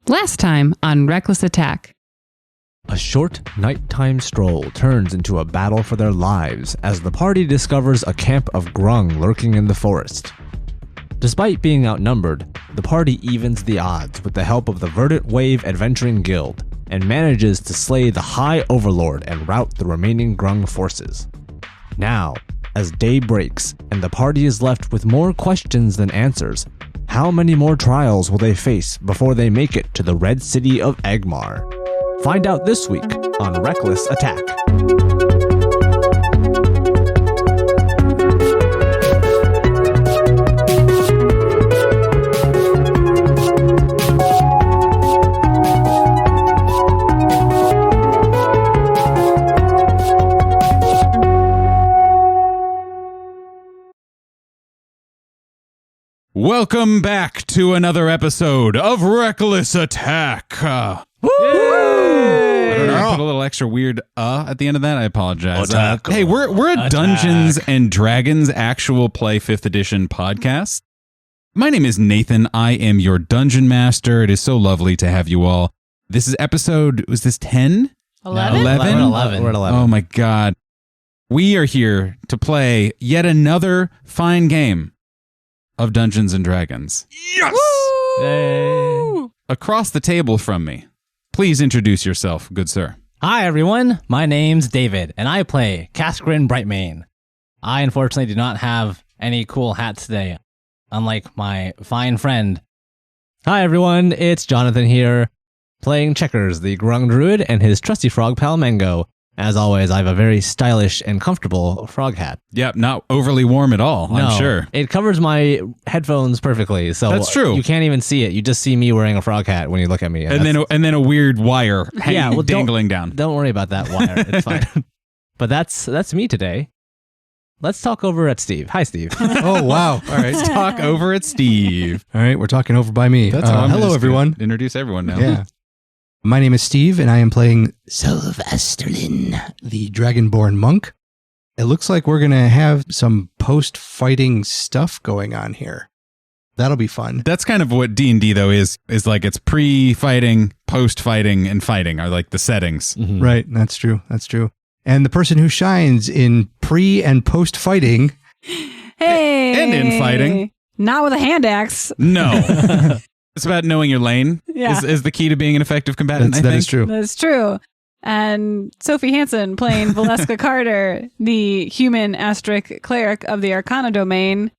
Last time on Reckless Attack. A short nighttime stroll turns into a battle for their lives as the party discovers a camp of Grung lurking in the forest. Despite being outnumbered, the party evens the odds with the help of the Verdant Wave Adventuring Guild and manages to slay the High Overlord and rout the remaining Grung forces. Now, as day breaks and the party is left with more questions than answers, how many more trials will they face before they make it to the Red City of Agmar? Find out this week on Reckless Attack. Welcome back to another episode of Reckless Attack. I don't know, I put a little extra weird at the end of that. I apologize. Hey, we're a Dungeons and Dragons actual play 5th edition podcast. My name is Nathan. I am your dungeon master. It is so lovely to have you all. This is episode, was this 10? 11? 11? We're at 11. Oh my God. We are here to play yet another fine game of Dungeons and Dragons. Yes! Hey. Across the table from me, please introduce yourself, good sir. Hi everyone, my name's David, and I play Cascarin Brightmane. I unfortunately do not have any cool hats today, unlike my fine friend. Hi everyone, it's Jonathan here, playing Checkers, the Grung Druid, and his trusty frog pal Mango. As always, I have a very stylish and comfortable frog hat. Yep, not overly warm at all, No, I'm sure. It covers my headphones perfectly, so That's true. You can't even see it. You just see me wearing a frog hat when you look at me. And then a weird wire dangling down. Don't worry about that wire. It's fine. But that's me today. Let's talk over at Steve. Hi, Steve. Oh, wow. All right. Let's talk over at Steve. All right. We're talking over by me. That's how I'm hello, just everyone. gonna introduce everyone now. Yeah. My name is Steve, and I am playing Sylvesterlin, the Dragonborn monk. It looks like we're going to have some post-fighting stuff going on here. That'll be fun. That's kind of what D&D though is like it's pre-fighting, post-fighting, and fighting are like the settings. Mhm. Right. That's true. That's true. And the person who shines in pre- and post-fighting... Hey! And in fighting. Not with a hand axe. No. It's about knowing your lane Yeah. is the key to being an effective combatant, I that think. is true. That's true. And Sophie Hansen playing Valeska Carter, the human asterisk cleric of the Arcana domain,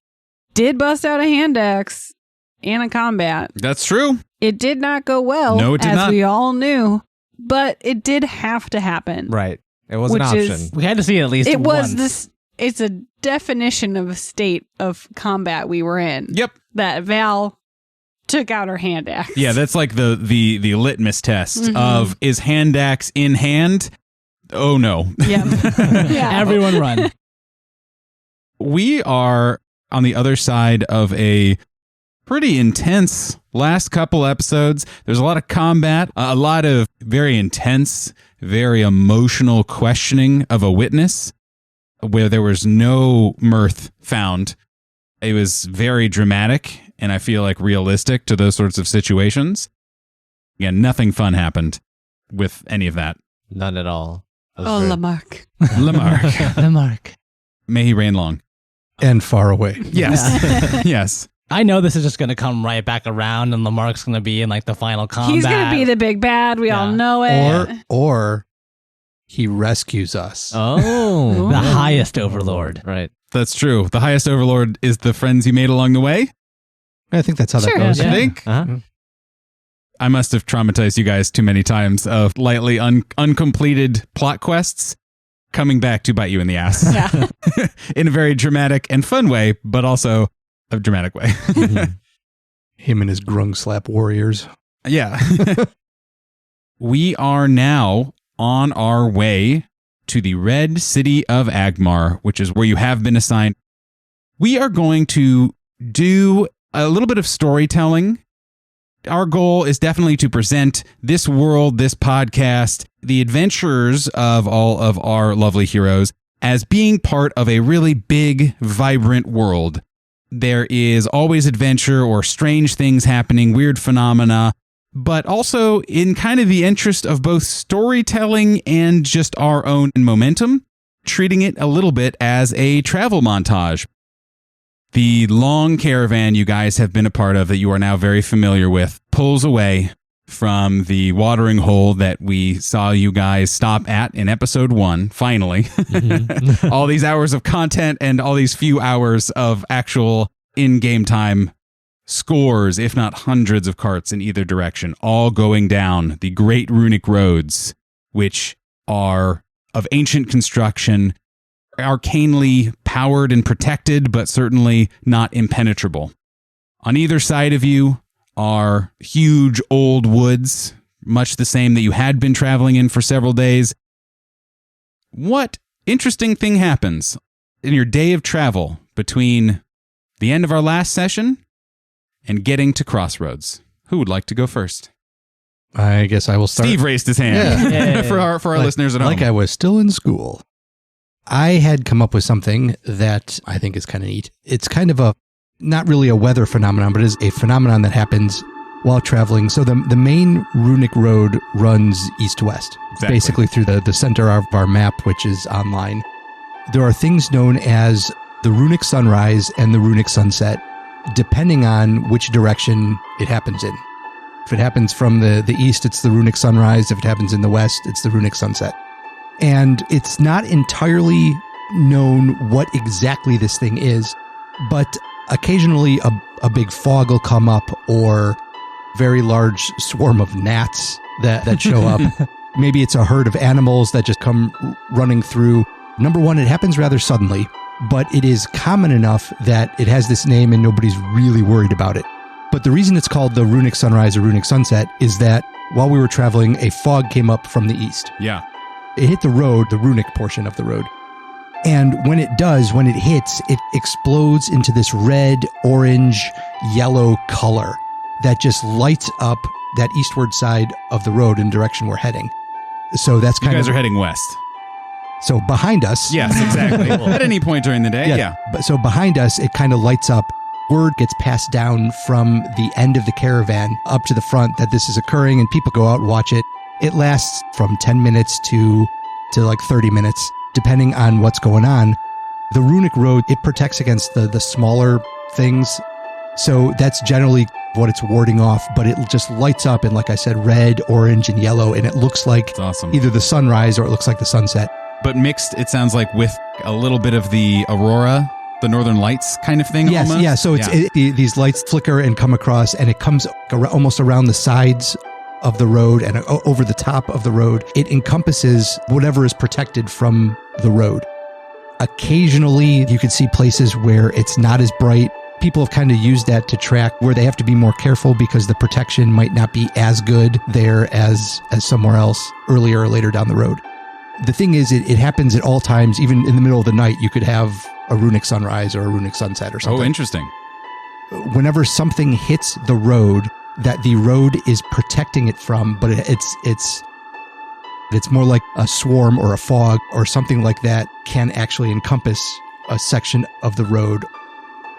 did bust out a hand axe in a combat. That's true. It did not go well, No, it did as not. we all knew, but it did have to happen. Right. It was an Which option. is- We had to see it at least It was once. this. It's a definition of a state of combat we were in. Yep. That Val took out her hand axe. Yeah, that's like the litmus test of is hand axe in hand? Oh no. Yep. Yeah. Everyone run. We are on the other side of a pretty intense last couple episodes. There's a lot of combat, a lot of very intense, very emotional questioning of a witness where there was no mirth found. It was very dramatic and I feel like realistic to those sorts of situations. Again, nothing fun happened with any of that. None at all. Oh, Lamarck. Lamarck. Lamarck. May he reign long. And far away. Yes. Yes. I know this is just going to come right back around and Lamarck's going to be in like the final combat. He's going to be the big bad. We all Yeah. know it. Or he rescues us. Oh. the highest overlord. Right. That's true. The highest overlord is the friends you made along the way. I think that's how Sure. that goes. I think. Uh-huh. I must have traumatized you guys too many times of lightly uncompleted plot quests coming back to bite you in the ass. Yeah. In a very dramatic and fun way, but also a dramatic way. Him and his grung slap warriors. Yeah. We are now on our way to the Red City of Agmar, which is where you have been assigned. We are going to do a little bit of storytelling. Our goal is definitely to present this world, this podcast, the adventures of all of our lovely heroes as being part of a really big, vibrant world. There is always adventure or strange things happening, weird phenomena, but also in kind of the interest of both storytelling and just our own momentum, treating it a little bit as a travel montage. The long caravan you guys have been a part of that you are now very familiar with pulls away from the watering hole that we saw you guys stop at in episode 1, finally. All these hours of content and all these few hours of actual in-game time scores, if not hundreds of carts in either direction, all going down the Great Runic Roads, which are of ancient construction, arcanely powered and protected, but certainly not impenetrable. On either side of you are huge old woods, much the same that you had been traveling in for several days. What interesting thing happens in your day of travel between the end of our last session and getting to Crossroads? Who would like to go first? I guess I will start. Steve raised his hand Yeah. for our listeners at home. Like I was still in school. I had come up with something that I think is kind of neat. It's kind of not really a weather phenomenon, but it is a phenomenon that happens while traveling. So the main Runic Road runs east to west, Exactly. basically through the center of our map, which is online. There are things known as the Runic Sunrise and the Runic Sunset, depending on which direction it happens in. If it happens from the east, it's the Runic Sunrise. If it happens in the west, it's the Runic Sunset. And it's not entirely known what exactly this thing is, but occasionally a big fog will come up, or very large swarm of gnats that show up. Maybe it's a herd of animals that just come running through. Number one, it happens rather suddenly, but it is common enough that it has this name and nobody's really worried about it. But the reason it's called the Runic Sunrise or Runic Sunset is that while we were traveling, a fog came up from the east. Yeah. It hit the road, the runic portion of the road. And when it does, when it hits, it explodes into this red, orange, yellow color that just lights up that eastward side of the road in the direction we're heading. So that's You kind guys of... are heading west. So behind us... Yes, exactly. At any point during the day, yeah. But so behind us, it kind of lights up. Word gets passed down from the end of the caravan up to the front that this is occurring, and people go out and watch it. It lasts from 10 minutes to like 30 minutes, depending on what's going on. The Runic Road, it protects against the smaller things. So that's generally what it's warding off, but it just lights up in, like I said, red, orange, and yellow, and it looks like It's awesome. either the sunrise or it looks like the sunset. But mixed, it sounds like, with a little bit of the aurora, the northern lights kind of thing. Yes, almost. yeah. So it's these lights flicker and come across, and it comes almost around the sides of the road and over the top of the road. It encompasses whatever is protected from the road. Occasionally, you can see places where it's not as bright. People have kind of used that to track where they have to be more careful because the protection might not be as good there as somewhere else earlier or later down the road. The thing is, it happens at all times. Even in the middle of the night, you could have a Runic Sunrise or a Runic Sunset or something. Oh, interesting. Whenever something hits the road that the road is protecting it from, but it's more like a swarm or a fog or something like that can actually encompass a section of the road.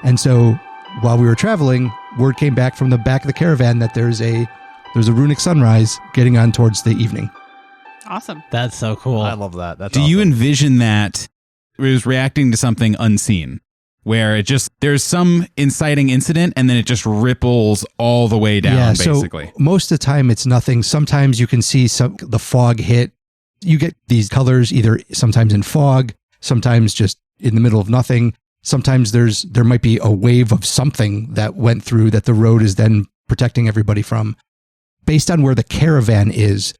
And so while we were traveling, word came back from the back of the caravan that there's a Runic Sunrise getting on towards the evening. Awesome. That's so cool. I love that. That's Do you awesome. envision that it was reacting to something unseen, where there's some inciting incident and then it just ripples all the way down, basically? So most of the time it's nothing. Sometimes you can see the fog hit. You get these colors either sometimes in fog, sometimes just in the middle of nothing. Sometimes there might be a wave of something that went through that the road is then protecting everybody from. Based on where the caravan is,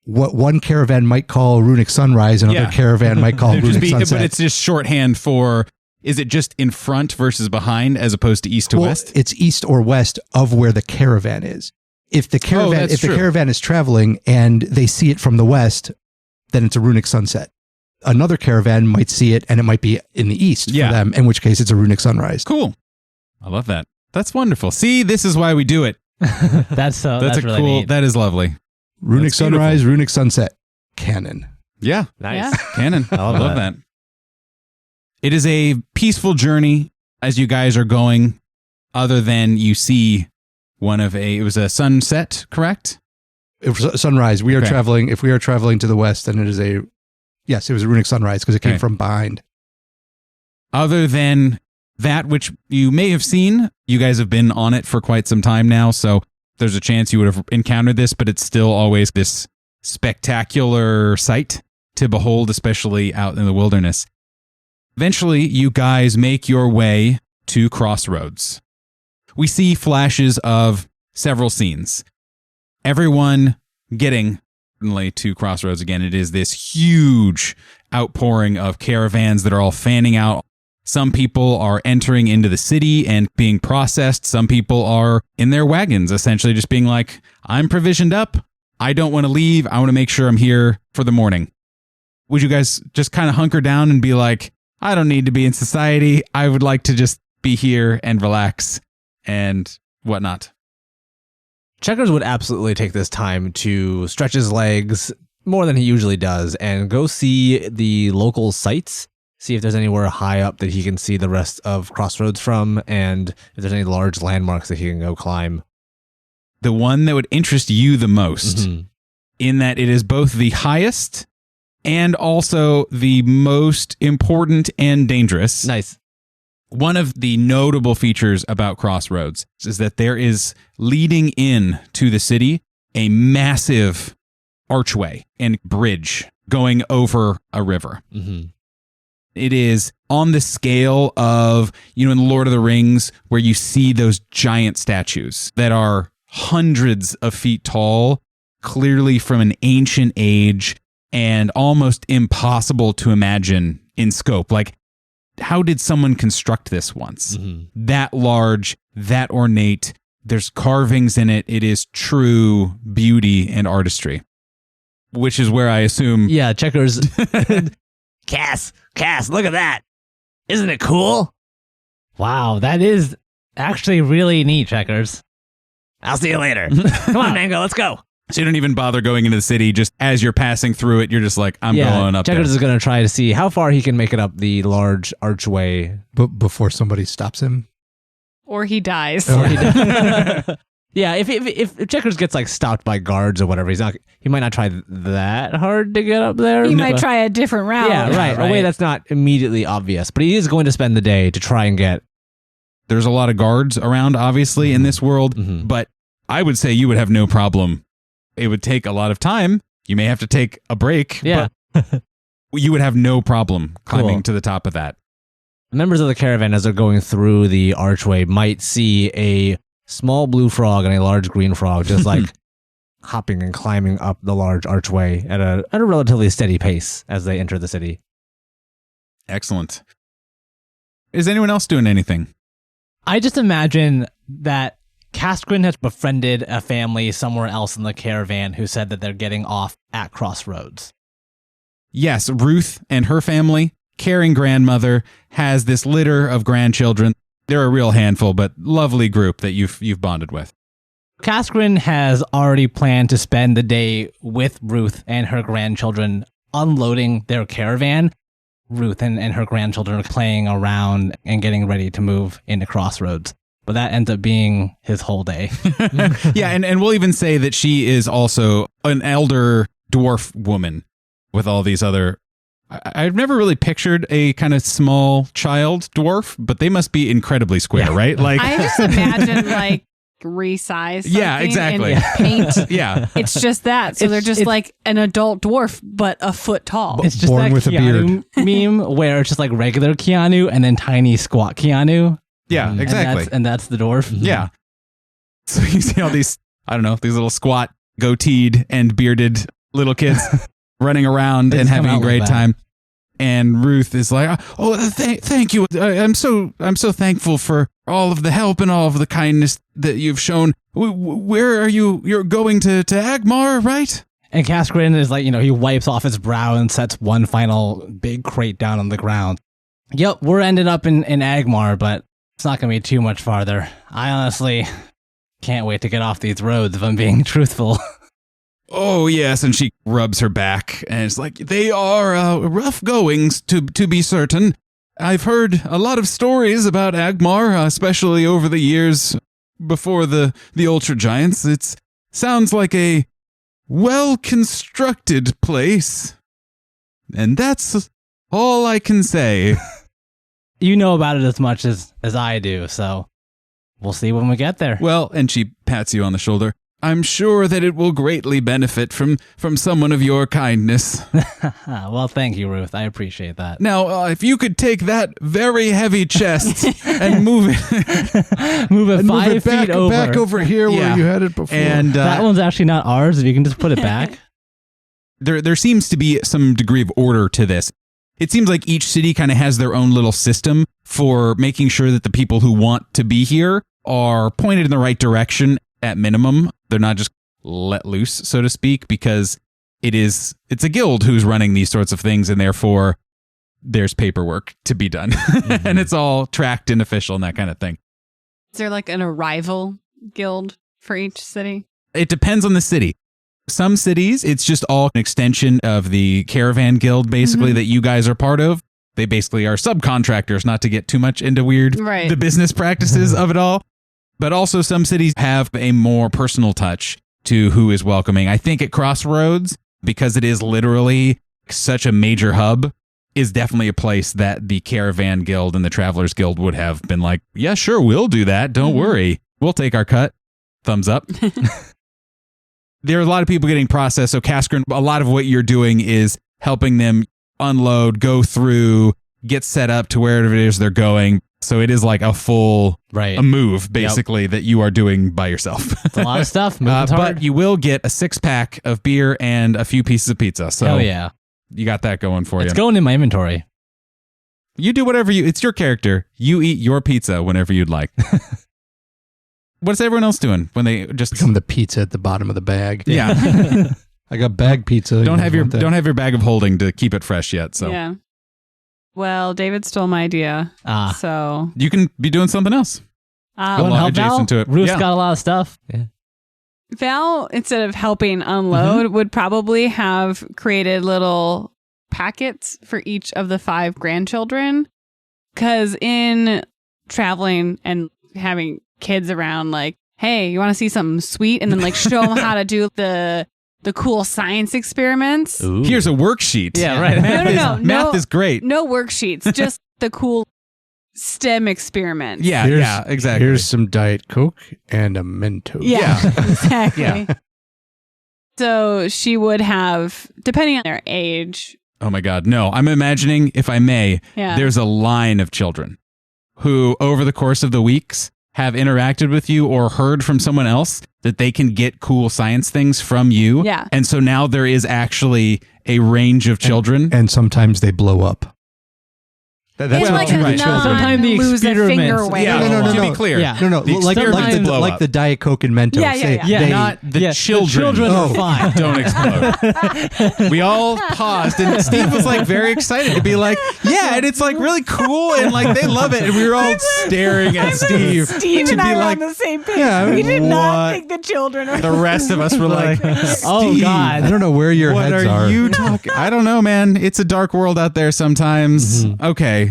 what one caravan might call Runic Sunrise, another caravan might call Runic Sunset. But it's just shorthand for, is it just in front versus behind as opposed to east to west? It's east or west of where the caravan is. If the caravan is traveling and they see it from the west, then it's a Runic Sunset. Another caravan might see it and it might be in the east for them, in which case it's a Runic Sunrise. Cool. I love that. That's wonderful. See, this is why we do it. That's a really cool. neat. That is lovely. Runic That's Sunrise, beautiful. Runic Sunset. Canon. Yeah. Nice. Yeah. Canon. I love that. It is a peaceful journey as you guys are going, other than you see it was a sunset, correct? It was sunrise. We are Okay. traveling. If we are traveling to the west, then it is yes, it was a runic sunrise because it came Okay. from behind. Other than that, which you may have seen, you guys have been on it for quite some time now, so there's a chance you would have encountered this, but it's still always this spectacular sight to behold, especially out in the wilderness. Eventually, you guys make your way to Crossroads. We see flashes of several scenes. Everyone getting to Crossroads again. It is this huge outpouring of caravans that are all fanning out. Some people are entering into the city and being processed. Some people are in their wagons, essentially just being like, I'm provisioned up. I don't want to leave. I want to make sure I'm here for the morning. Would you guys just kind of hunker down and be like, I don't need to be in society. I would like to just be here and relax and whatnot. Checkers would absolutely take this time to stretch his legs more than he usually does and go see the local sites, see if there's anywhere high up that he can see the rest of Crossroads from, and if there's any large landmarks that he can go climb. The one that would interest you the most, in that it is both the highest and also the most important and dangerous. Nice. One of the notable features about Crossroads is that there is, leading in to the city, a massive archway and bridge going over a river. It is on the scale of, in The Lord of the Rings, where you see those giant statues that are hundreds of feet tall, clearly from an ancient age, and almost impossible to imagine in scope. Like, how did someone construct this once? That large, that ornate, there's carvings in it. It is true beauty and artistry, which is where I assume. Yeah, Checkers. Cass, look at that. Isn't it cool? Wow, that is actually really neat, Checkers. I'll see you later. Come on, Mango, let's go. So you don't even bother going into the city. Just as you're passing through it, you're just like, I'm going up Checkers there. is going to try to see how far he can make it up the large archway. But before somebody stops him. Or he dies. Yeah, if Checkers gets like stopped by guards or whatever, he might not try that hard to get up there. He might try a different route. Yeah, right. A way that's not immediately obvious, but he is going to spend the day to try and get. There's a lot of guards around, obviously, in this world, but I would say you would have no problem. It would take a lot of time. You may have to take a break, but you would have no problem climbing to the top of that. Members of the caravan, as they're going through the archway, might see a small blue frog and a large green frog just like hopping and climbing up the large archway at a relatively steady pace as they enter the city. Excellent. Is anyone else doing anything? I just imagine that Casgrin has befriended a family somewhere else in the caravan who said that they're getting off at Crossroads. Yes, Ruth and her family, caring grandmother, has this litter of grandchildren. They're a real handful, but lovely group that you've bonded with. Casgrin has already planned to spend the day with Ruth and her grandchildren unloading their caravan. Ruth and her grandchildren are playing around and getting ready to move into Crossroads. But that ends up being his whole day. Yeah, and we'll even say that she is also an elder dwarf woman with all these other... I've never really pictured a kind of small child dwarf, but they must be incredibly square, right? Like I just imagine like resize something exactly. and paint. Yeah. It's just that. So they're just like an adult dwarf, but a foot tall. It's just Born that with a Keanu meme where it's just like regular Keanu and then tiny squat Keanu. Yeah, exactly. And that's the dwarf. Yeah. So you see all these, I don't know, these little squat, goateed and bearded little kids running around and having a great time. And Ruth is like, "Oh, thank you. I'm so thankful for all of the help and all of the kindness that you've shown. Where are you? You're going to Agmar, right?" And Casgrin is like, he wipes off his brow and sets one final big crate down on the ground. Yep, we're ended up in Agmar, but it's not going to be too much farther. I honestly can't wait to get off these roads if I'm being truthful. Oh, yes, and she rubs her back, and it's like, they are rough goings, to be certain. I've heard a lot of stories about Agmar, especially over the years. before the Ultra Giants. It sounds like a well-constructed place. And that's all I can say. You know about it as much as I do, so we'll see when we get there. Well, and she pats you on the shoulder. I'm sure that it will greatly benefit from someone of your kindness. Well, thank you, Ruth. I appreciate that. Now, if you could take that very heavy chest and move it, Move it 5 back, feet over. back over here where you had it before. and That one's actually not ours. If you can just put it back. there seems to be some degree of order to this. It seems like each city kind of has their own little system for making sure that the people who want to be here are pointed in the right direction at minimum. They're not just let loose, so to speak, because it's a guild who's running these sorts of things, and therefore there's paperwork to be done. And it's all tracked and official and that kind of thing. Is there like an arrival guild for each city? It depends on the city. Some cities, it's just all an extension of the Caravan Guild, basically, that you guys are part of. They basically are subcontractors, not to get too much into the business practices of it all. But also some cities have a more personal touch to who is welcoming. I think at Crossroads, because it is literally such a major hub, is definitely a place that the Caravan Guild and the Travelers Guild would have been like, yeah, sure, we'll do that. Don't worry. We'll take our cut. Thumbs up. There are a lot of people getting processed. So Kaskrin, a lot of what you're doing is helping them unload, go through, get set up to wherever it is they're going. So it is like a full a move, basically, that you are doing by yourself. It's a lot of stuff. But you will get a 6-pack of beer and a few pieces of pizza. So Hell yeah. You got that going for you. It's going in my inventory. You do whatever it's your character. You eat your pizza whenever you'd like. What's everyone else doing when they just become the pizza at the bottom of the bag? Yeah. I got bag pizza. Don't have your bag of holding to keep it fresh yet. So yeah. Well, David stole my idea. So you can be doing something else. Help Val? To it. Ruth's got a lot of stuff. Yeah. Val, instead of helping unload, would probably have created little packets for each of the 5 grandchildren. Because in traveling and having kids around, like, hey, you want to see something sweet? And then like show them how to do the cool science experiments. Ooh. Here's a worksheet. Yeah, right. Math is great. No worksheets, just the cool STEM experiments. Yeah, exactly. Here's some Diet Coke and a Mentos. Yeah. Exactly. Yeah. So she would have, depending on their age. Oh my God. No, I'm imagining, if I may, there's a line of children who over the course of the weeks have interacted with you or heard from someone else that they can get cool science things from you. Yeah. And so now there is actually a range of children. And sometimes they blow up. That's like a Sometimes the lose a finger experiments. way. No. To be clear. Yeah. No, like the Diet Coke and Mentos. Yeah. Not the children. The children are fine. Don't explode. We all paused, and Steve was like very excited to be like, yeah, and it's like really cool, and like they love it, and we were all staring at Steve. Steve to and I be were like, on the same page. Yeah, we did not what? think the children were. The rest of us were like, Oh Steve, God. I don't know where your what heads are are. you talking? I don't know, man. It's a dark world out there sometimes. Okay.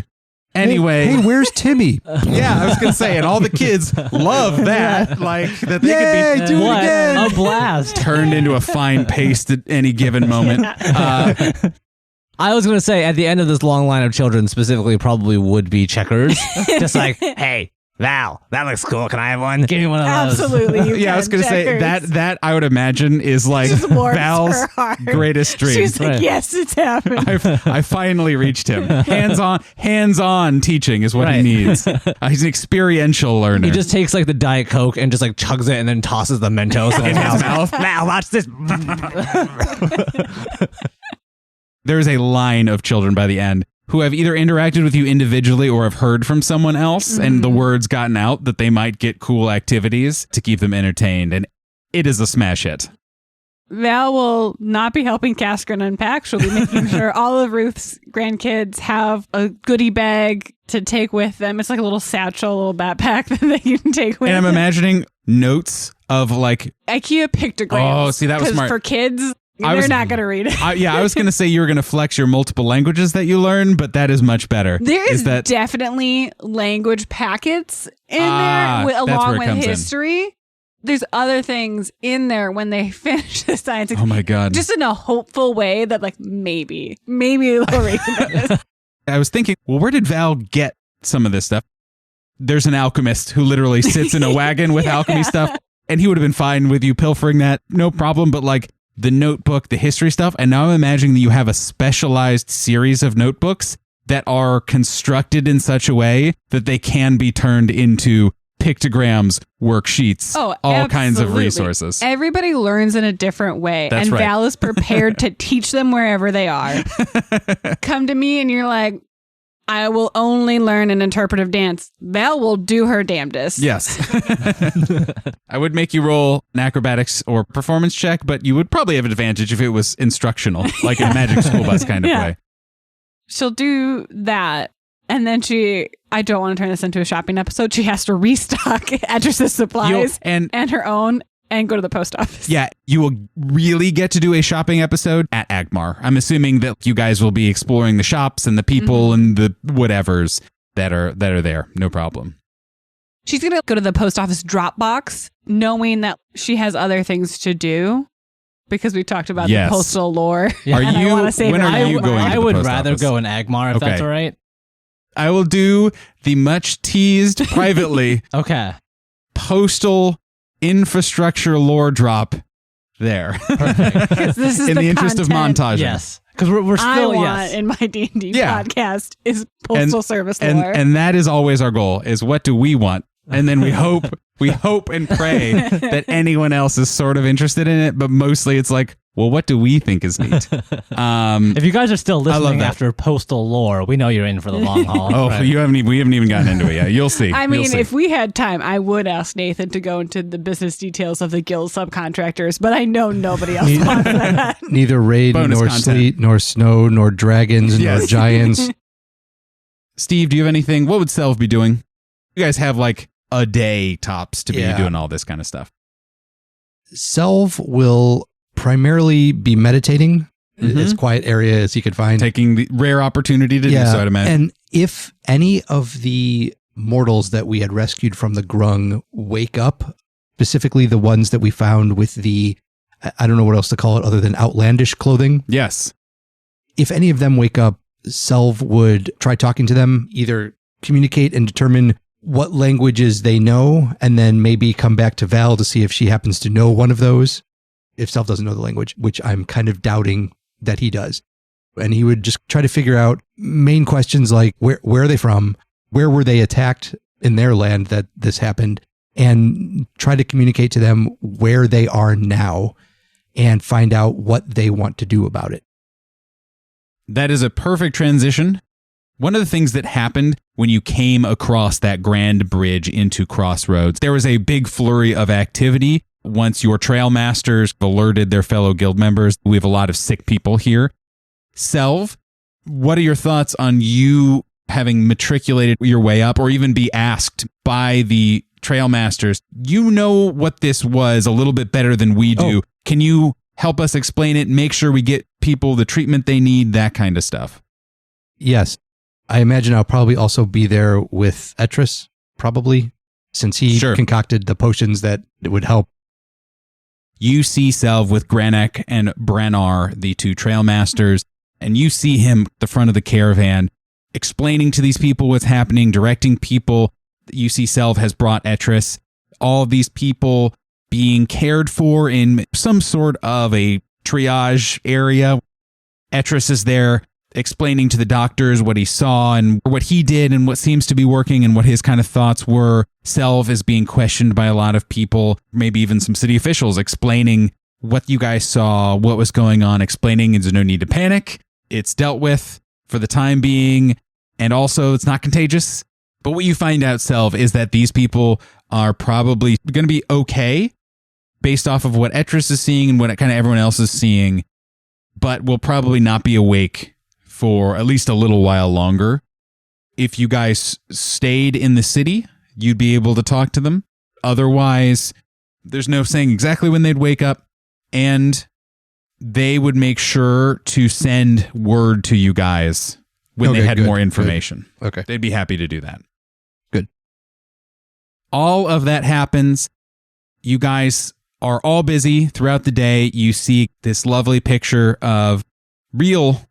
Anyway, Hey, where's Timmy? yeah, I was gonna say, and all the kids love that, like that they could be Do it again. A blast. turned into a fine paste at any given moment. I was going to say, at the end of this long line of children, specifically probably would be checkers. Just like, hey, Val, that looks cool. Can I have one? Give me one of those. Absolutely. You Yeah, I was can, gonna say checkers. that I would imagine is like Just warms Val's her heart. greatest dream. She's like, Right. yes, it's happening. I finally reached him. Hands-on teaching is what he Right. needs. He's an experiential learner. He just takes like the Diet Coke and just like chugs it and then tosses the Mentos in his mouth. Val, watch this. There's a line of children by the end who have either interacted with you individually or have heard from someone else, and the word's gotten out that they might get cool activities to keep them entertained, and it is a smash hit. Val will not be helping Kaskrin unpack. She'll be making sure all of Ruth's grandkids have a goodie bag to take with them. It's like a little satchel, a little backpack that they can take with And I'm them. imagining notes of like, IKEA pictograms. Oh, see, that was 'Cause smart. for kids, They're not going to read it. I was going to say you were going to flex your multiple languages that you learn, but that is much better. There is definitely language packets in there along with history. There's other things in there when they finish the science. Oh my God. Just in a hopeful way that like maybe they'll read this. I was thinking, well, where did Val get some of this stuff? There's an alchemist who literally sits in a wagon with alchemy stuff, and he would have been fine with you pilfering that, no problem. But like the notebook, the history stuff, and now I'm imagining that you have a specialized series of notebooks that are constructed in such a way that they can be turned into pictograms, worksheets, all kinds of resources. Everybody learns in a different way. That's right. Val is prepared to teach them wherever they are. Come to me and you're like, I will only learn an interpretive dance. Val will do her damnedest. Yes. I would make you roll an acrobatics or performance check, but you would probably have an advantage if it was instructional, like in a Magic School Bus kind of way. She'll do that. And then I don't want to turn this into a shopping episode. She has to restock Edris's supplies and her own and go to the post office. Yeah, you will really get to do a shopping episode at Agmar. I'm assuming that you guys will be exploring the shops and the people and the whatevers that are there. No problem. She's going to go to the post office drop box knowing that she has other things to do. Because we talked about the postal lore. Yeah. When are you going to I the would post rather office? go in Agmar if that's all right. I will do the much teased privately postal infrastructure lore drop there. This is in the interest of montage. Yes. Because we're still, in my D&D podcast is postal service lore. And that is always our goal, is what do we want? And then we hope and pray that anyone else is sort of interested in it, but mostly it's like, well, what do we think is neat? If you guys are still listening after postal lore, we know you're in for the long haul. Right? We haven't even gotten into it yet. You'll see. I mean, if we had time, I would ask Nathan to go into the business details of the guild subcontractors, but I know nobody else wants that. Neither rain, nor sleet, nor snow, nor dragons, nor giants. Steve, do you have anything? What would Selv be doing? You guys have like a day tops to be doing all this kind of stuff. Selv will primarily be meditating, as quiet area as he could find. Taking the rare opportunity to do so, I'd imagine. And if any of the mortals that we had rescued from the Grung wake up, specifically the ones that we found with the, I don't know what else to call it other than outlandish clothing. Yes. If any of them wake up, Selv would try talking to them, either communicate and determine what languages they know, and then maybe come back to Val to see if she happens to know one of those. If Selv doesn't know the language, which I'm kind of doubting that he does. And he would just try to figure out main questions like where are they from? Where were they attacked in their land that this happened? And try to communicate to them where they are now and find out what they want to do about it. That is a perfect transition. One of the things that happened when you came across that grand bridge into Crossroads, there was a big flurry of activity. Once your trail masters alerted their fellow guild members, we have a lot of sick people here. Selv, what are your thoughts on you having matriculated your way up or even be asked by the trail masters? You know what this was a little bit better than we do. Can you help us explain it, make sure we get people the treatment they need, that kind of stuff? Yes. I imagine I'll probably also be there with Etris, probably, since he concocted the potions that would help. You see Selv with Granek and Brannar, the two trail masters, and you see him at the front of the caravan explaining to these people what's happening, directing people. You see Selv has brought Etris, all of these people being cared for in some sort of a triage area. Etris is there explaining to the doctors what he saw and what he did and what seems to be working and what his kind of thoughts were. Selv is being questioned by a lot of people, maybe even some city officials, explaining what you guys saw, what was going on, explaining there's no need to panic. It's dealt with for the time being, and also it's not contagious. But what you find out, Selv, is that these people are probably going to be okay based off of what Etris is seeing and what kind of everyone else is seeing, but will probably not be awake for at least a little while longer. If you guys stayed in the city, you'd be able to talk to them. Otherwise, there's no saying exactly when they'd wake up. And they would make sure to send word to you guys when they Okay, had good, more information. good. Okay. They'd be happy to do that. Good. All of that happens. You guys are all busy throughout the day. You see this lovely picture of real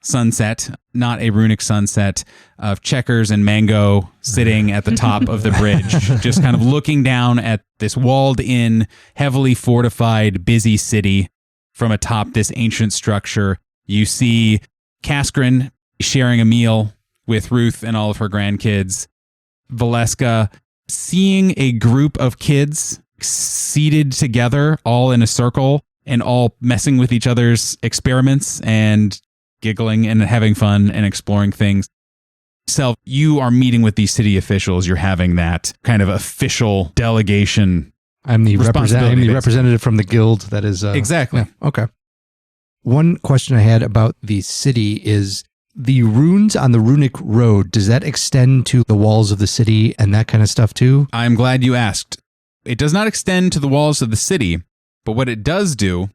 sunset, not a runic sunset, of Checkers and Mango sitting at the top of the bridge, just kind of looking down at this walled-in, heavily fortified, busy city from atop this ancient structure. You see Kaskrin sharing a meal with Ruth and all of her grandkids. Valeska seeing a group of kids seated together, all in a circle, and all messing with each other's experiments and giggling and having fun and exploring things. Self, you are meeting with these city officials. You're having that kind of official delegation. I'm the Responsibility, representative from the guild that is... Exactly. Yeah, okay. One question I had about the city is the runes on the Runic Road, does that extend to the walls of the city and that kind of stuff too? I'm glad you asked. It does not extend to the walls of the city, but what it does do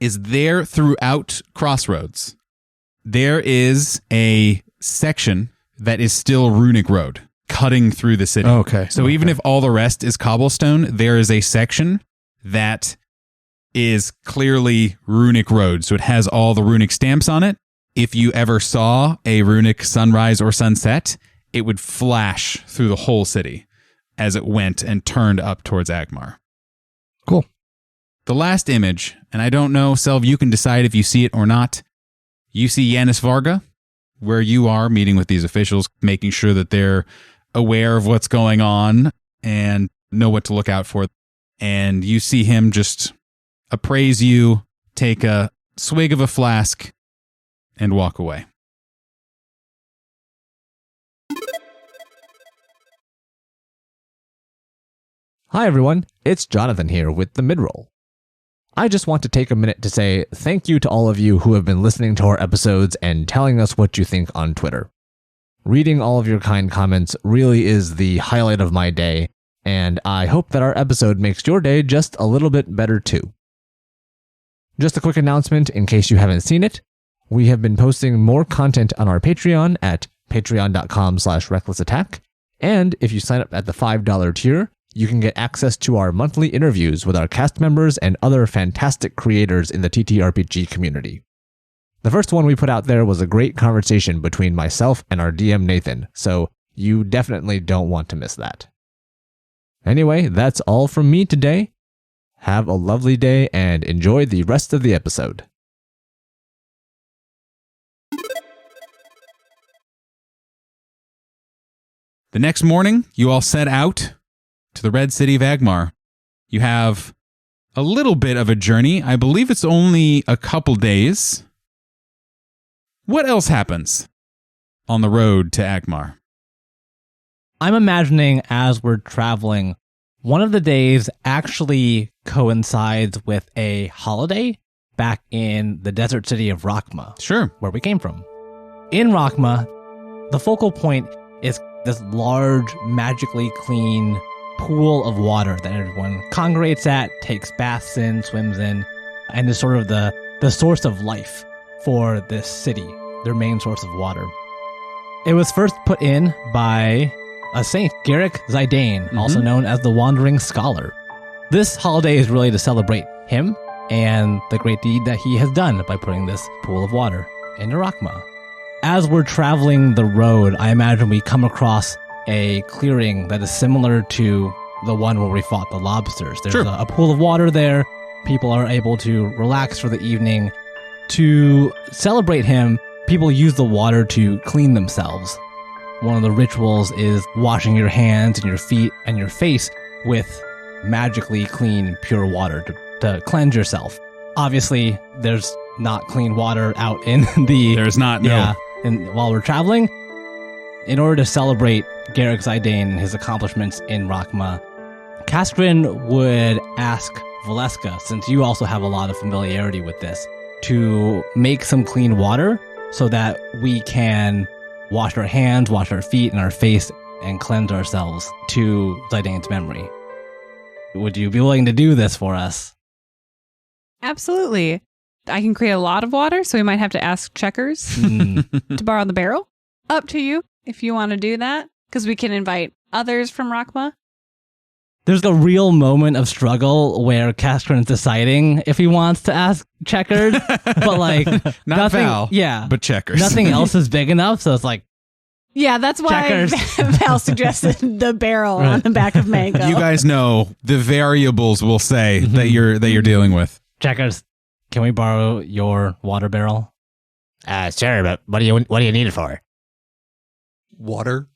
is there throughout Crossroads, there is a section that is still Runic Road cutting through the city. Okay. So even if all the rest is cobblestone, there is a section that is clearly Runic Road. So it has all the runic stamps on it. If you ever saw a runic sunrise or sunset, it would flash through the whole city as it went and turned up towards Agmar. Cool. The last image, and I don't know, Selv, you can decide if you see it or not. You see Yanis Varga, where you are meeting with these officials, making sure that they're aware of what's going on and know what to look out for. And you see him just appraise you, take a swig of a flask, and walk away. Hi everyone, it's Jonathan here with the midroll. I just want to take a minute to say thank you to all of you who have been listening to our episodes and telling us what you think on Twitter. Reading all of your kind comments really is the highlight of my day, and I hope that our episode makes your day just a little bit better too. Just a quick announcement in case you haven't seen it. We have been posting more content on our Patreon at patreon.com/recklessattack, and if you sign up at the $5 tier, you can get access to our monthly interviews with our cast members and other fantastic creators in the TTRPG community. The first one we put out there was a great conversation between myself and our DM Nathan, so you definitely don't want to miss that. Anyway, that's all from me today. Have a lovely day and enjoy the rest of the episode. The next morning, you all set out to the Red City of Agmar. You have a little bit of a journey. I believe it's only a couple days. What else happens on the road to Agmar? I'm imagining as we're traveling, one of the days actually coincides with a holiday back in the desert city of Rakma, Sure. where we came from. In Rakma, the focal point is this large, magically clean pool of water that everyone congregates at, takes baths in, swims in, and is sort of the source of life for this city, their main source of water. It was first put in by a saint, Garrick Zidane, also known as the Wandering Scholar. This holiday is really to celebrate him and the great deed that he has done by putting this pool of water into Rakma. As we're traveling the road, I imagine we come across a clearing that is similar to the one where we fought the lobsters. There's Sure. a pool of water there. People are able to relax for the evening. To celebrate him, people use the water to clean themselves. One of the rituals is washing your hands and your feet and your face with magically clean, pure water to cleanse yourself. Obviously, there's not clean water out in the... There's not, no. Yeah, and while we're traveling, in order to celebrate Garrick Zidane and his accomplishments in Rakma, Kaskrin would ask Valeska, since you also have a lot of familiarity with this, to make some clean water so that we can wash our hands, wash our feet and our face, and cleanse ourselves to Zidane's memory. Would you be willing to do this for us? Absolutely. I can create a lot of water, so we might have to ask Checkers to borrow the barrel. Up to you if you want to do that, because we can invite others from Rakma. There's a real moment of struggle where Castron's deciding if he wants to ask Checkers, but like Not nothing, Val, yeah, but Checkers. nothing else is big enough, so it's like Yeah, that's why Checkers. Val suggested the barrel on the back of Mango. You guys know the variables will say that you're dealing with. Checkers, can we borrow your water barrel? Sure, but what do you need it for? Water.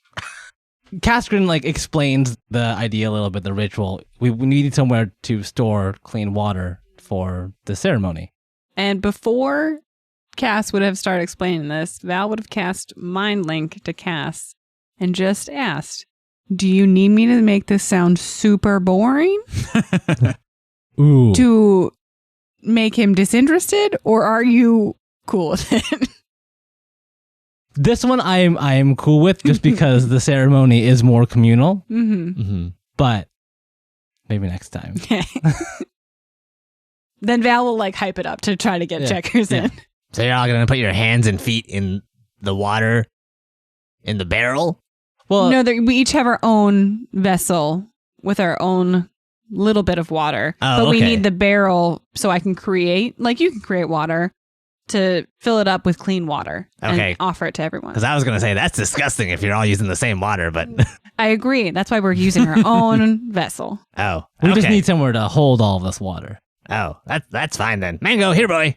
Castron like explains the idea a little bit, the ritual. We need somewhere to store clean water for the ceremony. And before Cass would have started explaining this, Val would have cast Mind Link to Cass and just asked, do you need me to make this sound super boring Ooh. to make him disinterested, or are you cool with it? This one I am cool with just because the ceremony is more communal, but maybe next time. Then Val will like hype it up to try to get Checkers in. So you're all gonna put your hands and feet in the water in the barrel? Well, No, we each have our own vessel with our own little bit of water. Oh, but we okay. need the barrel so I can create, like you can create water, to fill it up with clean water Okay. and offer it to everyone. Because I was gonna say that's disgusting if you're all using the same water, but I agree. That's why we're using our own vessel. oh, we just okay. need somewhere to hold all this water. Oh, that's fine then. Mango, here, boy.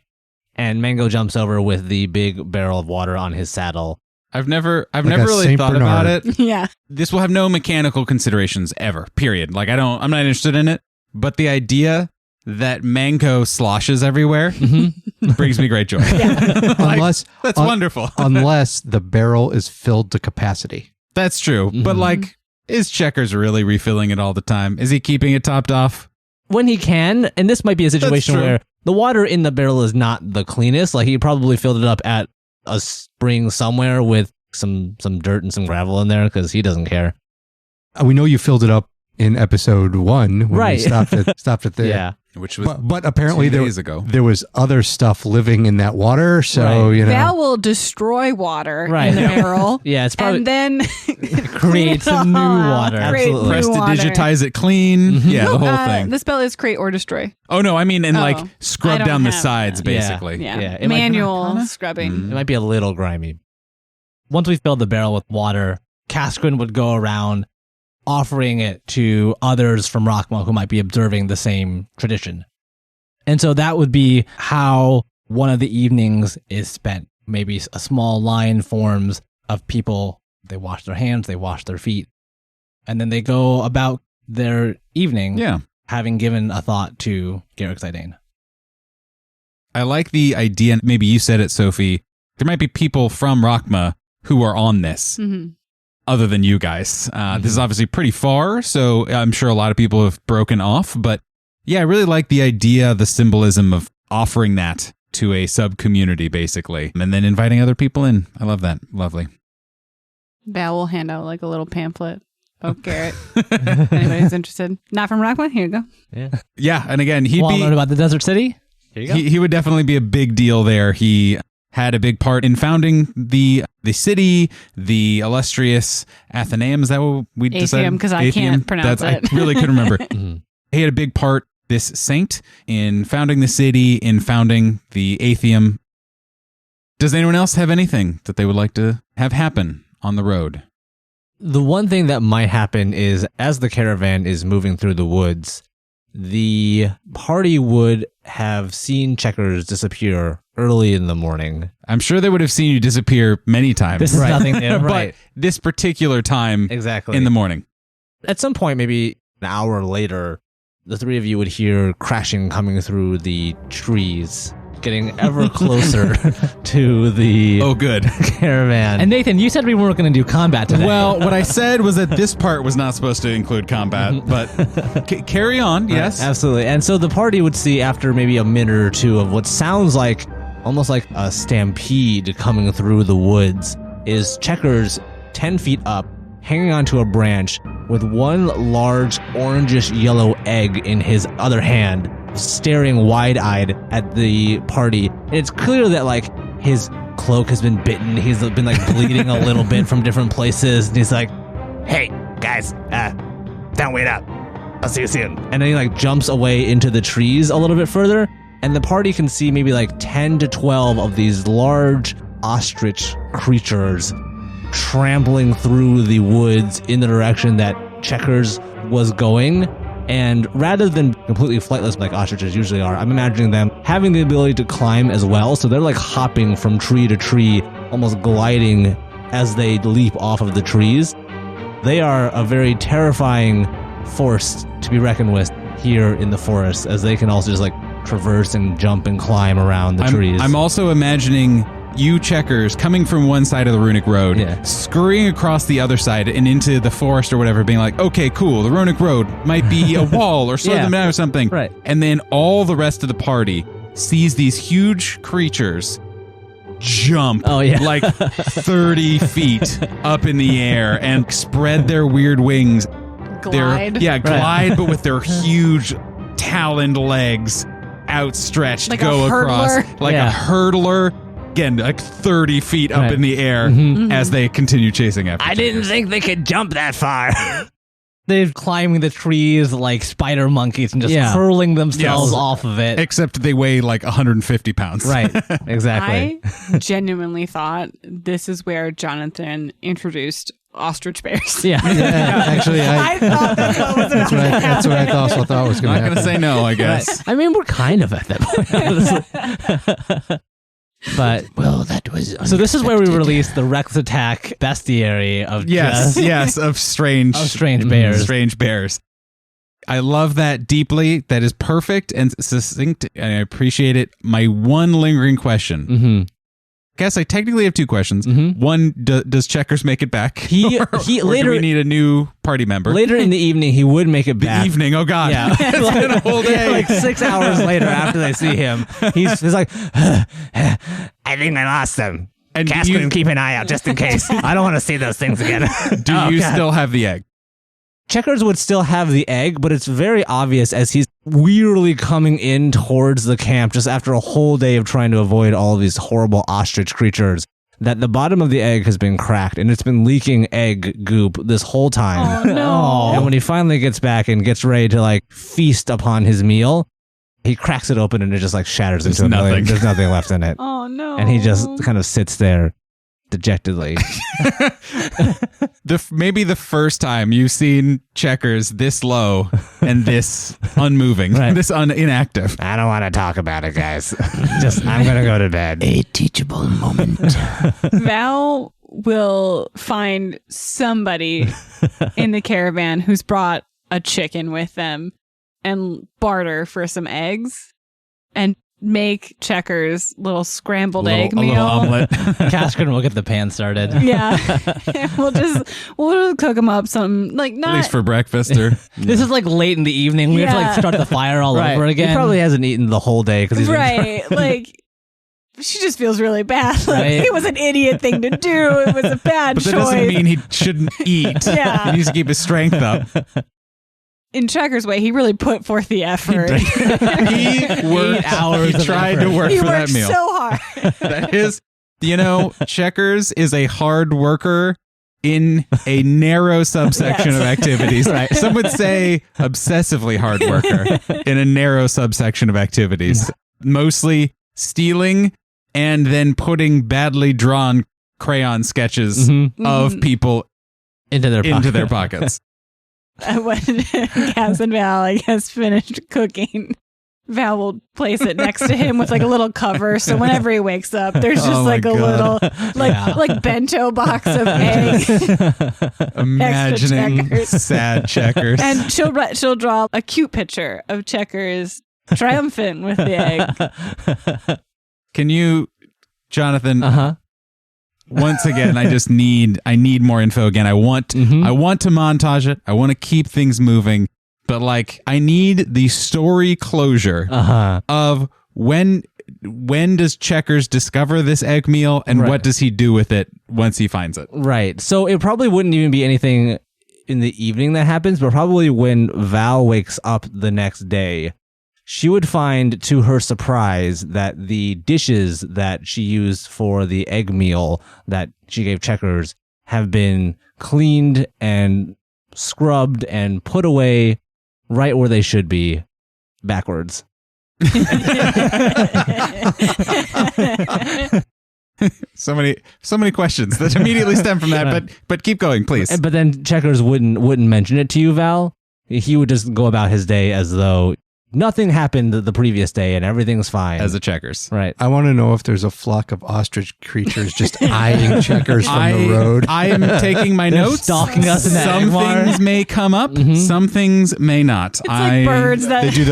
And Mango jumps over with the big barrel of water on his saddle. I've never a really Saint thought Bernard. about it. Yeah. This will have no mechanical considerations ever. Period. Like I'm not interested in it. But the idea that Mango sloshes everywhere brings me great joy. Like, Unless that's wonderful. unless the barrel is filled to capacity. That's true. But like, is Checkers really refilling it all the time? Is he keeping it topped off? When he can, and this might be a situation true. where the water in the barrel is not the cleanest. Like he probably filled it up at a spring somewhere with some dirt and some gravel in there because he doesn't care. We know you filled it up in episode 1 when Right. we stopped it there. Yeah. Which was But apparently 2 there days ago. there was other stuff living in that water, so Right. you know. Val will destroy water Right. in the barrel. Yeah, it's probably And then create some new water. Create Absolutely. new Press to water. digitize it clean. Yeah, the whole thing. The spell is create or destroy. Oh no, I mean, and like I scrub don't down the have sides, that. basically. Yeah. Yeah, it might be Manual Arcana? scrubbing. Mm. It might be a little grimy. Once we filled the barrel with water, Casquin would go around offering it to others from Rockmall who might be observing the same tradition. And so that would be how one of the evenings is spent. Maybe a small line forms of people. They wash their hands, they wash their feet, and then they go about their evening Yeah. having given a thought to Garrick Zidane. I like the idea. Maybe you said it, Sophie. There might be people from Rockma who are on this, Mhm. other than you guys. This is obviously pretty far, so I'm sure a lot of people have broken off. But yeah, I really like the idea, the symbolism of offering that to a sub community, basically, and then inviting other people in. I love that. Lovely. Val will hand out like a little pamphlet. Oh, Garrett. Anybody's interested? Not from Rockwood? Here you go. Yeah, and again, he'd Want to learn be about the Desert City? Here you go. he would definitely be a big deal there. He had a big part in founding the city, the illustrious Athenaeum. Is that what we decided? Atheum, 'cause I can't pronounce it. I really couldn't remember. He had a big part, this saint, in founding the city, in founding the Atheum. Does anyone else have anything that they would like to have happen on the road? The one thing that might happen is as the caravan is moving through the woods, the party would have seen Checkers disappear early in the morning. I'm sure they would have seen you disappear many times. This is nothing new. But this particular time Exactly. in the morning. At some point, maybe an hour later, the three of you would hear crashing coming through the trees, getting ever closer to the Oh, good. caravan. And Nathan, you said we weren't going to do combat today. Well, what I said was that this part was not supposed to include combat, but carry on, yes. Absolutely. And so the party would see after maybe a minute or two of what sounds like almost like a stampede coming through the woods is Checkers 10 feet up, hanging onto a branch with one large orangish yellow egg in his other hand, staring wide-eyed at the party. And it's clear that like his cloak has been bitten. He's been like bleeding a little bit from different places. And he's like, Hey, guys, don't wait up. I'll see you soon. and then he like jumps away into the trees a little bit further. And the party can see maybe like 10 to 12 of these large ostrich creatures trampling through the woods in the direction that Checkers was going. And rather than completely flightless like ostriches usually are, I'm imagining them having the ability to climb as well. So they're like hopping from tree to tree, almost gliding as they leap off of the trees. They are a very terrifying force to be reckoned with here in the forest, as they can also just like traverse and jump and climb around the trees. I'm also imagining you Checkers coming from one side of the Runic Road, scurrying across the other side and into the forest or whatever, being like, okay, cool, the Runic Road might be a wall or slow them down or something. Right. And then all the rest of the party sees these huge creatures jump like 30 feet up in the air and spread their weird wings. Glide. Glide, but with their huge taloned legs outstretched, Like go a across hurdler. like a hurdler. Again, like 30 feet up in the air as they continue chasing after. I didn't think they could jump that far. They're climbing the trees like spider monkeys and just hurling themselves off of it. Except they weigh like 150 pounds. Right, exactly. I genuinely thought this is where Jonathan introduced ostrich bears. Actually, I thought that's what was about that's what I also thought was going to Not happen. going to say no, I guess. I mean, we're kind of at that point, honestly. But Well, that was so this is where we release the Rex Attack bestiary of Of strange bears. Strange bears. I love that deeply. That is perfect and succinct, and I appreciate it. My one lingering question. Mm-hmm. Guess I technically have two questions. Mm-hmm. One, does Checkers make it back? He or later do we need a new party member? Later in the evening, he would make it back. Evening. Oh God. Yeah, It's been a whole day. like 6 hours later after they see him, he's like, I think I lost them. And do Casper, you- keep an eye out just in case. I don't want to see those things again. Do you still have the egg? Checkers would still have the egg, but it's very obvious as he's wearily coming in towards the camp just after a whole day of trying to avoid all of these horrible ostrich creatures that the bottom of the egg has been cracked and it's been leaking egg goop this whole time. Oh, no. And when he finally gets back and gets ready to like feast upon his meal, he cracks it open and it just like shatters into a million. There's nothing left in it. Oh, no. And he just kind of sits there dejectedly. Maybe the first time you've seen Checkers this low and this unmoving, this inactive. I don't want to talk about it, guys. I'm going to go to bed. A teachable moment. Val will find somebody in the caravan who's brought a chicken with them and barter for some eggs and make Checkers little scrambled egg meal. A little omelet. Casper will get the pan started. Yeah. we'll just cook them up some like not At least for breakfast or This is like late in the evening. We have to like start the fire all over again. He probably hasn't eaten the whole day because he's been right. Like she just feels really bad. Like Right. it was an idiot thing to do. It was a bad But choice. that doesn't mean he shouldn't eat. Yeah. He needs to keep his strength up. In Checkers' way, he really put forth the effort. He worked 8 hours He of tried effort. to work He for that worked meal. so hard. That is, Checkers is a hard worker in a narrow subsection of activities. Right. Some would say obsessively hard worker in a narrow subsection of activities. Mostly stealing and then putting badly drawn crayon sketches of people into their pockets. When Cass and Val, I guess, finished cooking, Val will place it next to him with like a little cover. So whenever he wakes up, there's just like a little like bento box of eggs. Imagining Checkers. sad Checkers. And she'll draw a cute picture of Checkers triumphant with the egg. Can you, Jonathan? Uh-huh. Once again, I need more info again. I want to montage it. I want to keep things moving, but like I need the story closure of when does Checkers discover this egg meal and what does he do with it once he finds it? Right. So it probably wouldn't even be anything in the evening that happens, but probably when Val wakes up the next day, she would find, to her surprise, that the dishes that she used for the egg meal that she gave Checkers have been cleaned and scrubbed and put away right where they should be, backwards. So many questions that immediately stem from that, but keep going, please. But then Checkers wouldn't mention it to you, Val. He would just go about his day as though nothing happened the previous day and everything's fine. As a Checkers. Right. I want to know if there's a flock of ostrich creatures just eyeing Checkers from the road. I am taking my notes. Stalking us in the Some Agmar. things may come up. Some things may not. It's like birds They that do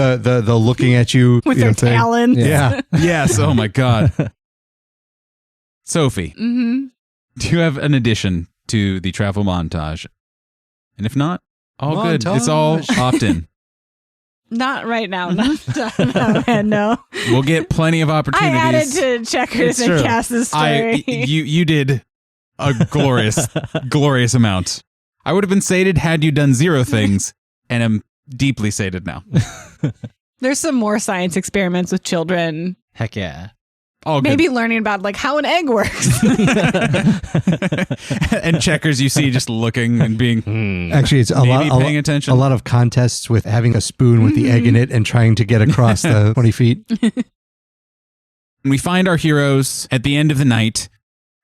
the looking at you with you their know, thing. talons. Yeah. Yes. Oh my God. Sophie, Mm-hmm. do you have an addition to the travel montage? And if not, all good. It's all Montage. opt-in. Not right now. No. We'll get plenty of I opportunities. added to Checkers It's and true. Cass's story. You did a glorious amount. I would have been sated had you done 0 things, and am deeply sated now. There's some more science experiments with children. Heck yeah. All good. Maybe learning about like how an egg works. And Checkers, you see, just looking and being Actually, it's maybe paying attention. a lot of contests with having a spoon with the egg in it and trying to get across the 20 feet. We find our heroes at the end of the night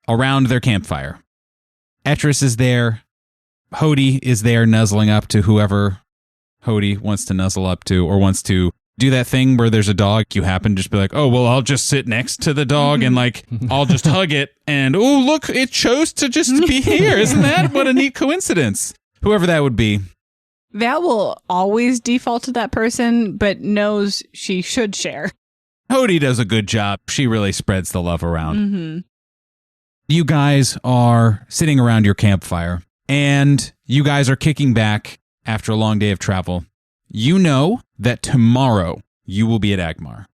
around their campfire. Etris is there. Hody is there nuzzling up to whoever Hody wants to nuzzle up to, or wants to do that thing where there's a dog. You happen to just be like, oh, well, I'll just sit next to the dog and like, I'll just hug it. And oh, look, it chose to just be here. Isn't that what a neat coincidence? Whoever that would be. Val will always default to that person, but knows she should share. Hody does a good job. She really spreads the love around. Mm-hmm. You guys are sitting around your campfire, and you guys are kicking back after a long day of travel. You know that tomorrow you will be at Agmar.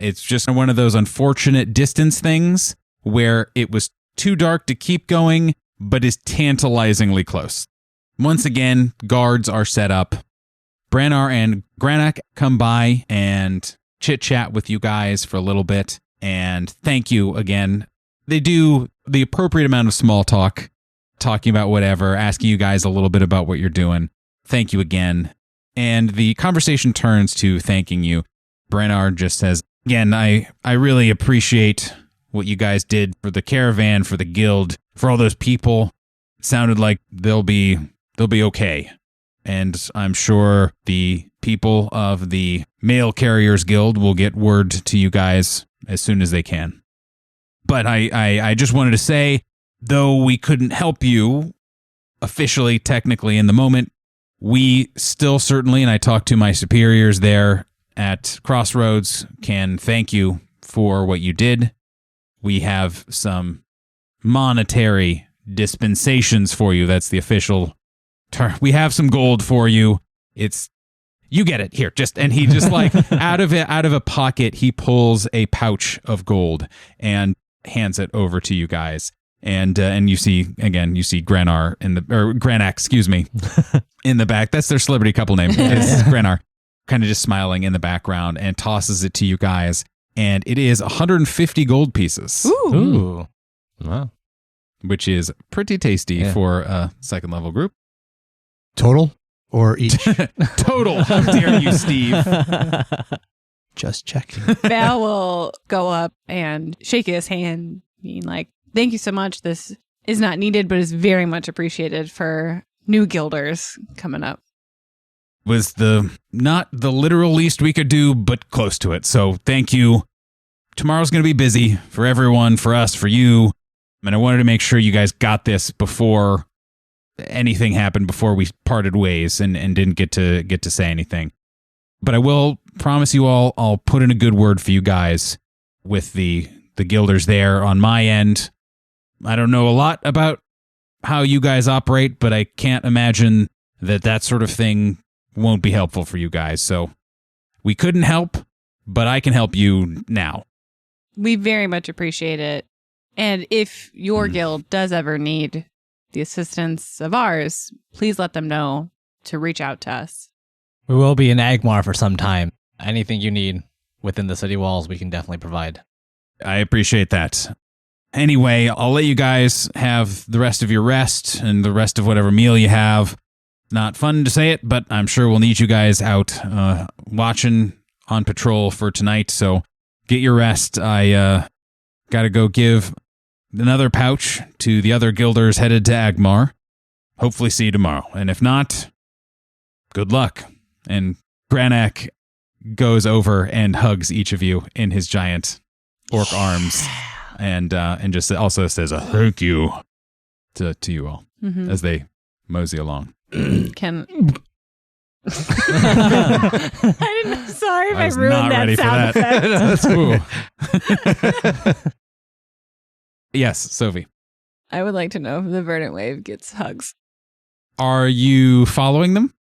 It's just one of those unfortunate distance things where it was too dark to keep going, but is tantalizingly close. Once again, guards are set up. Brannar and Granak come by and chit-chat with you guys for a little bit, and thank you again. They do the appropriate amount of small talk, talking about whatever, asking you guys a little bit about what you're doing. Thank you again. And the conversation turns to thanking you. Brannar just says, again, I really appreciate what you guys did for the caravan, for the guild, for all those people. It sounded like they'll be okay. And I'm sure the people of the Mail Carriers Guild will get word to you guys as soon as they can. But I just wanted to say, though we couldn't help you officially, technically in the moment, we still certainly, and I talked to my superiors there at Crossroads, can thank you for what you did. We have some monetary dispensations for you. That's the official term. We have some gold for you. You get it here. And he just like out of a pocket, he pulls a pouch of gold and hands it over to you guys. And you see Granak, in the back. That's their celebrity couple name. It's Granar, kind of just smiling in the background, and tosses it to you guys. And it is 150 gold pieces. Ooh. Wow. Which is pretty tasty for a second level group. Total or each? Total. How dare you, Steve? Just checking. Val will go up and shake his hand, being like, thank you so much. This is not needed, but is very much appreciated for new guilders coming up. Was not the literal least we could do, but close to it. So thank you. Tomorrow's going to be busy for everyone, for us, for you. And I wanted to make sure you guys got this before anything happened, before we parted ways and didn't get to say anything. But I will promise you all, I'll put in a good word for you guys with the guilders there on my end. I don't know a lot about how you guys operate, but I can't imagine that sort of thing won't be helpful for you guys. So we couldn't help, but I can help you now. We very much appreciate it. And if your guild does ever need the assistance of ours, please let them know to reach out to us. We will be in Agmar for some time. Anything you need within the city walls, we can definitely provide. I appreciate that. Anyway, I'll let you guys have the rest of your rest and the rest of whatever meal you have. Not fun to say it, but I'm sure we'll need you guys out watching on patrol for tonight. So get your rest. I got to go give another pouch to the other guilders headed to Agmar. Hopefully see you tomorrow. And if not, good luck. And Granak goes over and hugs each of you in his giant orc arms and just also says a thank you to you all as they mosey along. Can I didn't. Sorry if I was ruined not that ready for sound that. effect. Ooh. Yes, Sophie. I would like to know if the verdant wave gets hugs. Are you following them?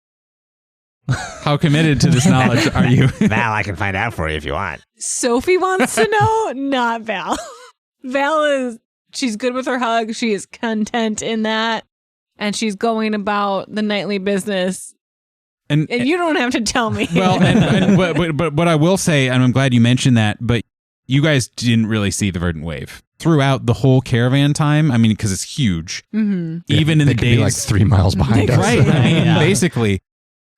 How committed to this knowledge are you? Val, I can find out for you if you want. Sophie wants to know, not Val. She's good with her hug. She is content in that. And she's going about the nightly business. And you don't have to tell me. Well, but what I will say, and I'm glad you mentioned that, but you guys didn't really see the verdant wave throughout the whole caravan time. I mean, because it's huge. Mm-hmm. Even in they the could be days, like 3 miles behind us. right? I mean, basically,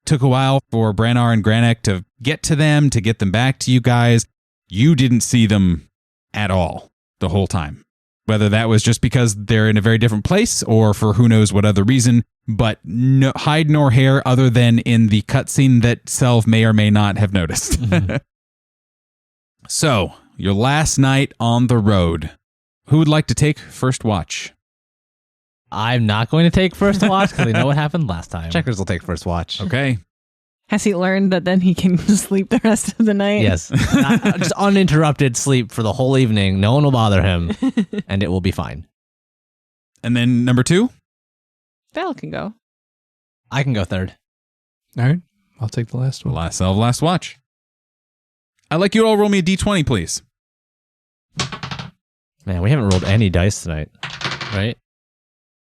took a while for Brannar and Granek to get to them, to get them back to you guys. You didn't see them at all the whole time. Whether that was just because they're in a very different place or for who knows what other reason, but no hide nor hair other than in the cutscene that Selv may or may not have noticed. Mm-hmm. So, your last night on the road. Who would like to take first watch? I'm not going to take first watch because I know what happened last time. Checkers will take first watch. Okay. Has he learned that then he can sleep the rest of the night? Yes. Just uninterrupted sleep for the whole evening. No one will bother him, and it will be fine. And then number 2? Val can go. I can go third. All right. I'll take the last one. Last watch. I'd like you to all roll me a d20, please. Man, we haven't rolled any dice tonight, right?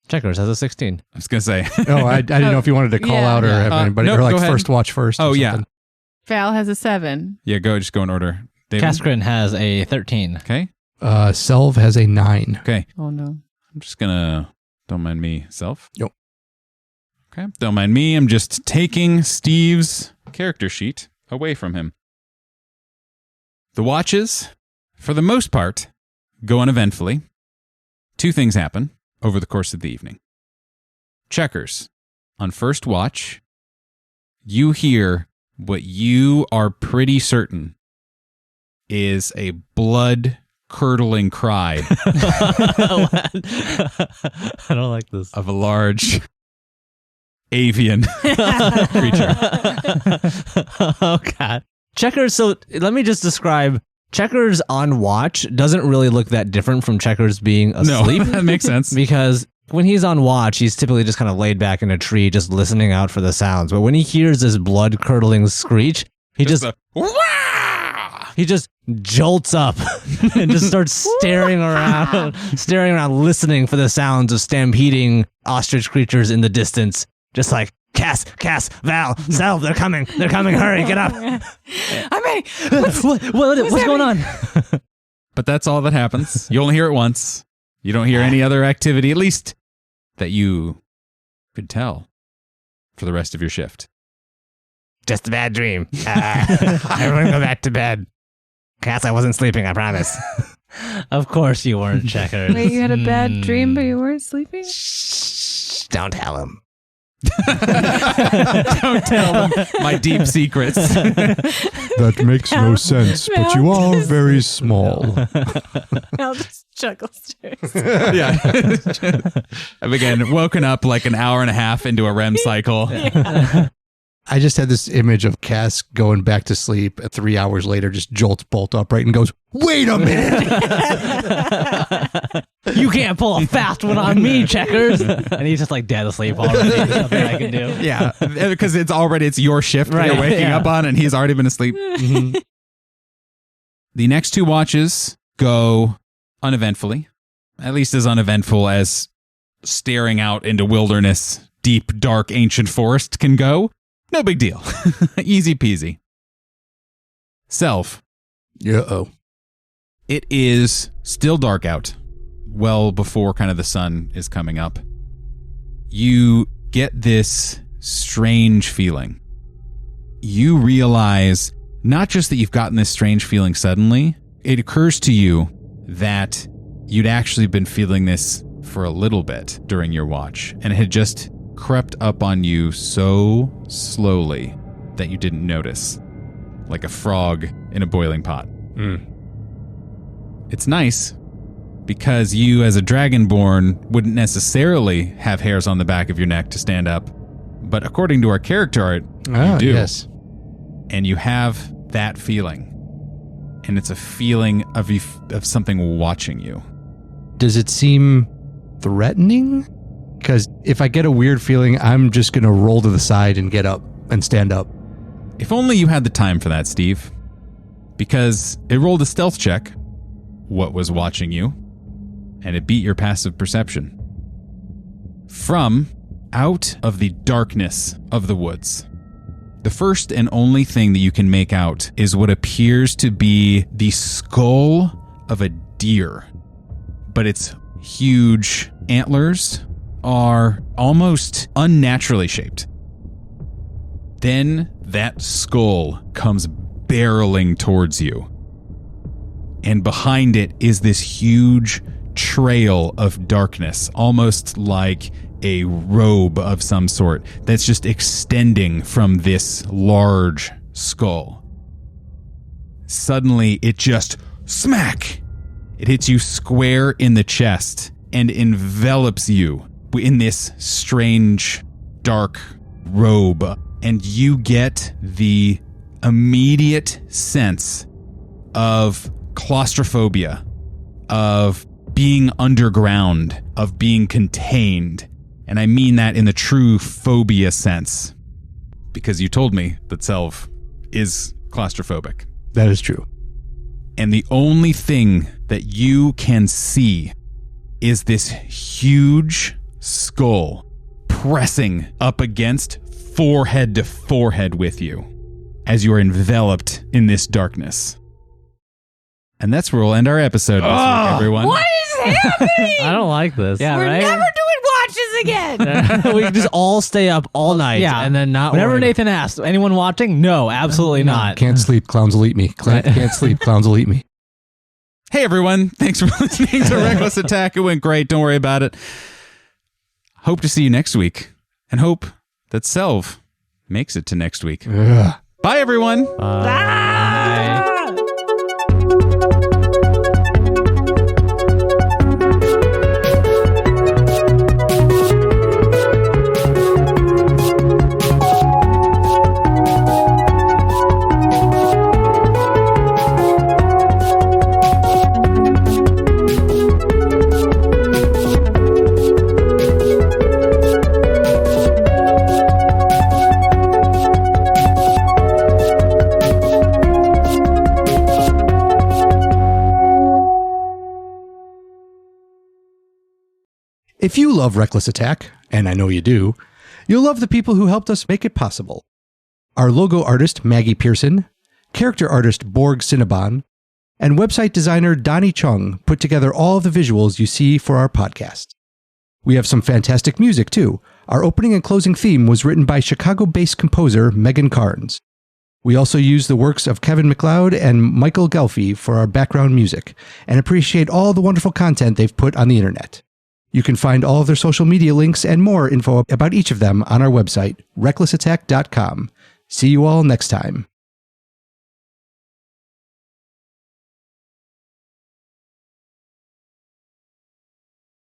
Checkers has a 16. I was going to say. Oh, I didn't know if you wanted to call out or have anybody, nope, or like go ahead. first watch first. Oh, or yeah. something. Val has a 7. Yeah, just go in order. David? Kaskrin has a 13. Okay. Selv has a 9. Okay. Oh, no. I'm just going to, don't mind me, Self. Yep. Okay. Don't mind me. I'm just taking Steve's character sheet away from him. The watches, for the most part, go uneventfully. 2 things happen over the course of the evening. Checkers, on first watch, you hear what you are pretty certain is a blood-curdling cry I don't like this. of a large avian creature. Oh, God. Checkers, so let me just describe. Checkers on watch doesn't really look that different from Checkers being asleep. No, that makes sense. Because when he's on watch, he's typically just kind of laid back in a tree, just listening out for the sounds. But when he hears this blood-curdling screech, he just jolts up and just starts staring around, listening for the sounds of stampeding ostrich creatures in the distance. Just like, Cass, Val, Selv, they're coming, hurry, get up. I'm ready. What's going on? But that's all that happens. You only hear it once. You don't hear any other activity, at least that you could tell for the rest of your shift. Just a bad dream. Everyone go back to bed. Cass, I wasn't sleeping, I promise. Of course you weren't, Checkers. Wait, you had a bad dream, but you weren't sleeping? Shh, don't tell him. Don't tell them my deep secrets. That makes no sense, but you are very small. I'll just chuckle stairs. Yeah. I've again woken up like an hour and a half into a REM cycle. I just had this image of Cass going back to sleep, and 3 hours later just jolts bolt upright and goes, "Wait a minute!" You can't pull a fast one on me, Checkers. And he's just like dead asleep already. There's nothing I can do. Yeah, because it's your shift Right, you're waking yeah. up on, and he's already been asleep. Mhm. The next 2 watches go uneventfully, at least as uneventful as staring out into wilderness, deep, dark, ancient forest can go. No big deal. Easy peasy. Self, Uh-oh. it is still dark out, well before kind of the sun is coming up. You get this strange feeling. You realize not just that you've gotten this strange feeling suddenly, it occurs to you that you'd actually been feeling this for a little bit during your watch, and it had just crept up on you so slowly that you didn't notice, like a frog in a boiling pot. It's nice because you, as a dragonborn, wouldn't necessarily have hairs on the back of your neck to stand up, but according to our character art, you do. Yes. And you have that feeling, and it's a feeling of something watching you. Does it seem threatening? Because if I get a weird feeling, I'm just going to roll to the side and get up and stand up. If only you had the time for that, Steve. Because it rolled a stealth check, what was watching you, and it beat your passive perception. From out of the darkness of the woods, the first and only thing that you can make out is what appears to be the skull of a deer. But its huge antlers are almost unnaturally shaped. Then that skull comes barreling towards you. And behind it is this huge trail of darkness, almost like a robe of some sort that's just extending from this large skull. Suddenly, it just smack! It hits you square in the chest and envelops you in this strange, dark robe. And you get the immediate sense of claustrophobia, of being underground, of being contained. And I mean that in the true phobia sense, because you told me that Selv is claustrophobic. That is true. And the only thing that you can see is this huge skull pressing up against forehead to forehead with you as you are enveloped in this darkness. And that's where we'll end our episode this week, everyone. What is happening? I don't like this. Yeah, We're right? never doing watches again. We can just all stay up all night and then not Whenever worry. Nathan asks, anyone watching? No, absolutely not. Can't sleep. Clowns will eat me. Can't sleep. Clowns will eat me. Hey, everyone. Thanks for listening to Reckless Attack. It went great. Don't worry about it. Hope to see you next week, and hope that Selv makes it to next week. Ugh. Bye, everyone. Bye. If you love Reckless Attack, and I know you do, you'll love the people who helped us make it possible. Our logo artist, Maggie Pearson, character artist, Borg Cinnabon, and website designer, Donnie Chung, put together all of the visuals you see for our podcast. We have some fantastic music, too. Our opening and closing theme was written by Chicago-based composer Megan Carnes. We also use the works of Kevin MacLeod and Michael Gelfi for our background music, and appreciate all the wonderful content they've put on the internet. You can find all of their social media links and more info about each of them on our website, recklessattack.com. See you all next time.